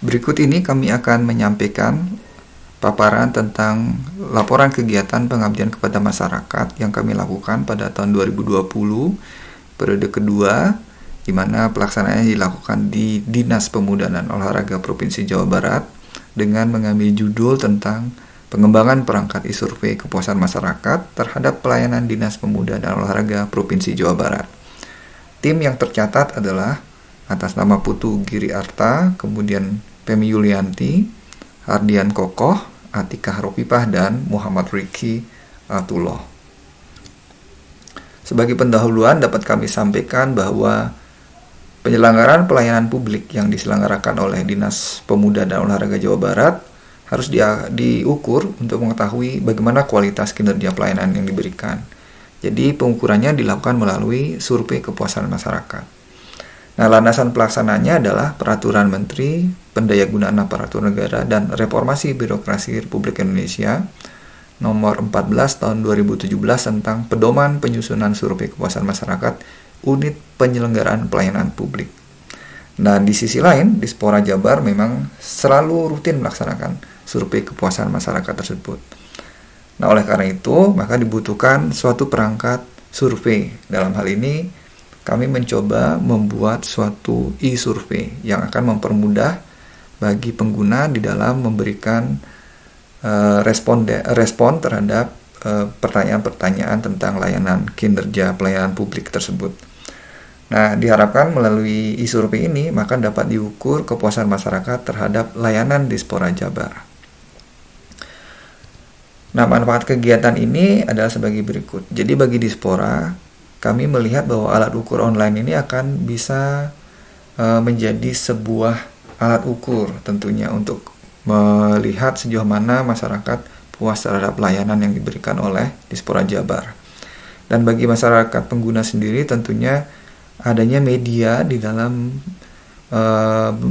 Berikut ini kami akan menyampaikan paparan tentang laporan kegiatan pengabdian kepada masyarakat yang kami lakukan pada tahun 2020, periode kedua, di mana pelaksanaannya dilakukan di Dinas Pemuda dan Olahraga Provinsi Jawa Barat dengan mengambil judul tentang pengembangan perangkat e-survei kepuasan masyarakat terhadap pelayanan Dinas Pemuda dan Olahraga Provinsi Jawa Barat. Tim yang tercatat adalah atas nama Putu Giri Arta, kemudian Pemi Yulianti, Ardian Kokoh, Atika Haropipah, dan Muhammad Riki Atullah. Sebagai pendahuluan dapat kami sampaikan bahwa penyelenggaraan pelayanan publik yang diselenggarakan oleh Dinas Pemuda dan Olahraga Jawa Barat harus diukur untuk mengetahui bagaimana kualitas kinerja pelayanan yang diberikan. Jadi pengukurannya dilakukan melalui survei kepuasan masyarakat. Nah, landasan pelaksanaannya adalah Peraturan Menteri Pendayagunaan Aparatur Negara dan Reformasi Birokrasi Republik Indonesia Nomor 14 Tahun 2017 tentang Pedoman Penyusunan Survei Kepuasan Masyarakat Unit Penyelenggaraan Pelayanan Publik. Nah, di sisi lain, Dispora Jabar memang selalu rutin melaksanakan survei kepuasan masyarakat tersebut. Nah, oleh karena itu, maka dibutuhkan suatu perangkat survei. Dalam hal ini, kami mencoba membuat suatu e-survei yang akan mempermudah bagi pengguna di dalam memberikan respon terhadap pertanyaan-pertanyaan tentang layanan kinerja pelayanan publik tersebut. Nah, diharapkan melalui e-survei ini maka dapat diukur kepuasan masyarakat terhadap layanan Dispora Jabar. Nah, manfaat kegiatan ini adalah sebagai berikut. Jadi bagi Dispora, kami melihat bahwa alat ukur online ini akan bisa menjadi sebuah alat ukur tentunya untuk melihat sejauh mana masyarakat puas terhadap layanan yang diberikan oleh Dispora Jabar. Dan bagi masyarakat pengguna sendiri tentunya adanya media di dalam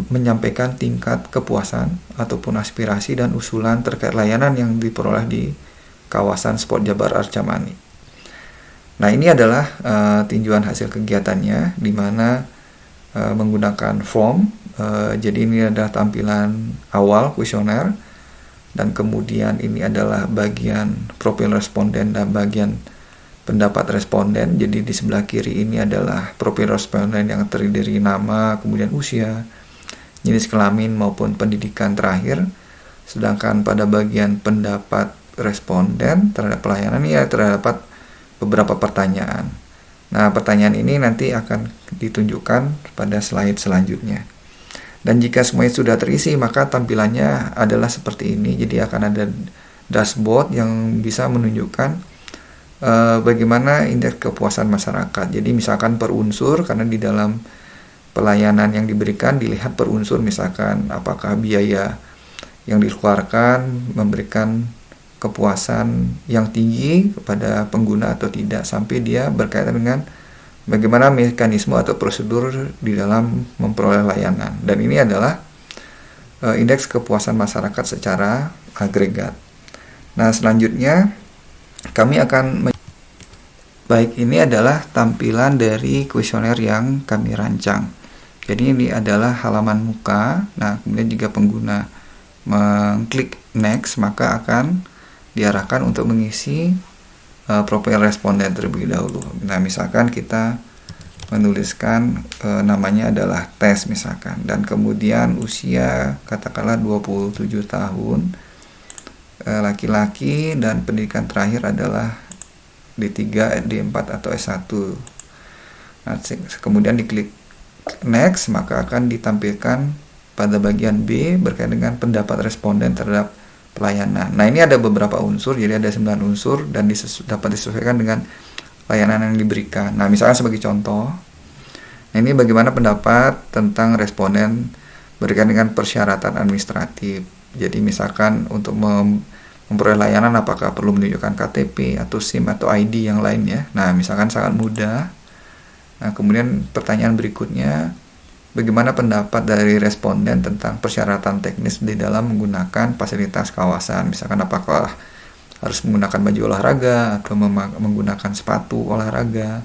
menyampaikan tingkat kepuasan ataupun aspirasi dan usulan terkait layanan yang diperoleh di kawasan Sport Jabar Arca Mani. Nah, ini adalah tinjauan hasil kegiatannya di mana menggunakan form. Jadi ini adalah tampilan awal kuesioner dan kemudian ini adalah bagian profil responden dan bagian pendapat responden. Jadi di sebelah kiri ini adalah profil responden yang terdiri dari nama, kemudian usia, jenis kelamin maupun pendidikan terakhir. Sedangkan pada bagian pendapat responden terhadap pelayanan ini terdapat beberapa pertanyaan. Nah, pertanyaan ini nanti akan ditunjukkan pada slide selanjutnya. Dan jika semuanya sudah terisi, maka tampilannya adalah seperti ini. Jadi akan ada dashboard yang bisa menunjukkan bagaimana indeks kepuasan masyarakat. Jadi misalkan per unsur, karena di dalam pelayanan yang diberikan dilihat per unsur, misalkan apakah biaya yang dikeluarkan memberikan kepuasan yang tinggi kepada pengguna atau tidak, sampai dia berkaitan dengan bagaimana mekanisme atau prosedur di dalam memperoleh layanan. Dan ini adalah indeks kepuasan masyarakat secara agregat. Nah, selanjutnya kami akan baik ini adalah tampilan dari kuesioner yang kami rancang. Jadi ini adalah halaman muka. Nah, kemudian jika pengguna mengklik next, maka akan diarahkan untuk mengisi profil responden terlebih dahulu. Nah, misalkan kita menuliskan namanya adalah tes misalkan, dan kemudian usia katakanlah 27 tahun, laki-laki, dan pendidikan terakhir adalah D3, D4 atau S1. Nah, kemudian diklik next, maka akan ditampilkan pada bagian B berkaitan dengan pendapat responden terhadap pelayanan. Nah, ini ada beberapa unsur, jadi ada 9 unsur dan dapat disesuaikan dengan layanan yang diberikan. Nah, misalnya sebagai contoh, ini bagaimana pendapat tentang responden berkaitan dengan persyaratan administratif. Jadi misalkan untuk memperoleh layanan apakah perlu menunjukkan KTP atau SIM atau ID yang lainnya. Nah, misalkan sangat mudah. Nah, kemudian pertanyaan berikutnya, bagaimana pendapat dari responden tentang persyaratan teknis di dalam menggunakan fasilitas kawasan? Misalkan apakah harus menggunakan baju olahraga atau menggunakan sepatu olahraga.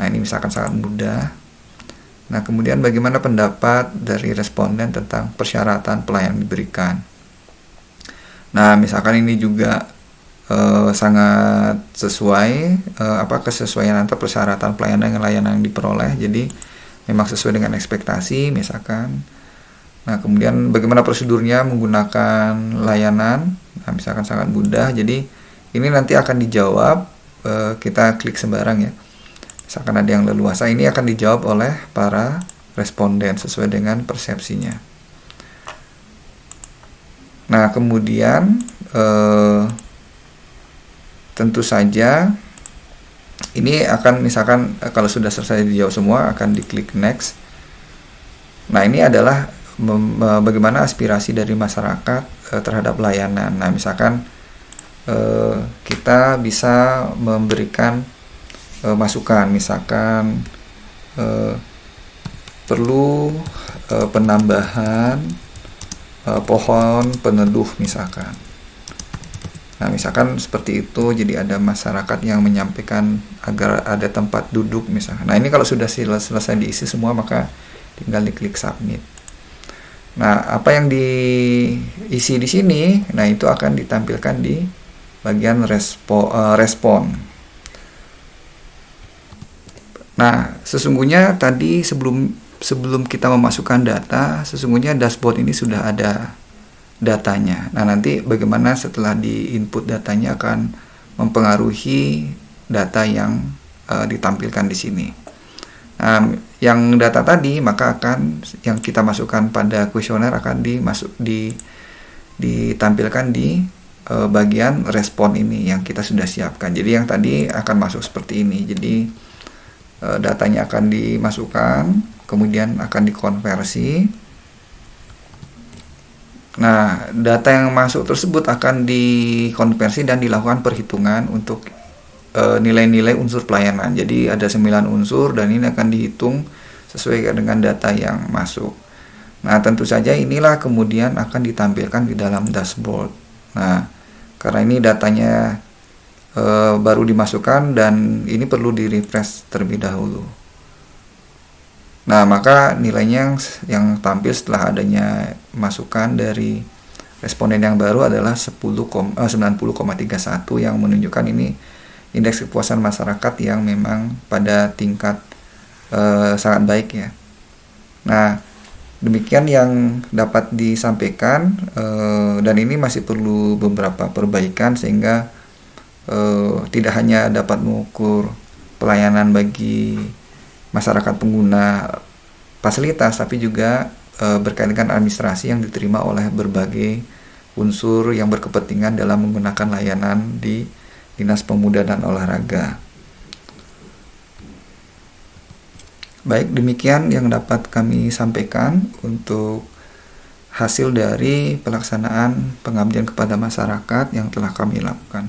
Nah, ini misalkan sangat mudah. Nah, kemudian bagaimana pendapat dari responden tentang persyaratan pelayanan diberikan. Nah, misalkan ini juga sangat sesuai kesesuaian antara persyaratan pelayanan dengan layanan yang diperoleh. Jadi memang sesuai dengan ekspektasi misalkan. Nah, kemudian bagaimana prosedurnya menggunakan layanan. Nah, misalkan sangat mudah. Jadi ini nanti akan dijawab, kita klik sembarang ya. Misalkan ada yang leluasa, ini akan dijawab oleh para responden sesuai dengan persepsinya. Nah, kemudian tentu saja ini akan misalkan kalau sudah selesai dijawab semua akan diklik next. Nah, ini adalah bagaimana aspirasi dari masyarakat terhadap layanan. Nah, misalkan kita bisa memberikan masukan, misalkan perlu penambahan pohon peneduh misalkan. Nah, misalkan seperti itu, jadi ada masyarakat yang menyampaikan agar ada tempat duduk misalkan. Nah, ini kalau sudah selesai diisi semua, maka tinggal diklik submit. Nah, apa yang diisi di sini, nah itu akan ditampilkan di bagian respon. Nah, sesungguhnya tadi sebelum kita memasukkan data, sesungguhnya dashboard ini sudah ada datanya. Nah, nanti bagaimana setelah di input datanya akan mempengaruhi data yang ditampilkan di sini. Nah, yang data tadi maka akan yang kita masukkan pada kuesioner akan ditampilkan di bagian respon ini yang kita sudah siapkan. Jadi yang tadi akan masuk seperti ini. Jadi datanya akan dimasukkan, kemudian akan dikonversi. Nah, data yang masuk tersebut akan dikonversi dan dilakukan perhitungan untuk nilai-nilai unsur pelayanan. Jadi ada 9 unsur dan ini akan dihitung sesuai dengan data yang masuk. Nah, tentu saja inilah kemudian akan ditampilkan di dalam dashboard. Nah, karena ini datanya baru dimasukkan dan ini perlu di-refresh terlebih dahulu. Nah, maka nilainya yang tampil setelah adanya masukan dari responden yang baru adalah 90,31 yang menunjukkan ini indeks kepuasan masyarakat yang memang pada tingkat sangat baik ya. Nah, demikian yang dapat disampaikan dan ini masih perlu beberapa perbaikan sehingga tidak hanya dapat mengukur pelayanan bagi masyarakat pengguna fasilitas, tapi juga berkaitan dengan administrasi yang diterima oleh berbagai unsur yang berkepentingan dalam menggunakan layanan di Dinas Pemuda dan Olahraga. Baik, demikian yang dapat kami sampaikan untuk hasil dari pelaksanaan pengabdian kepada masyarakat yang telah kami lakukan.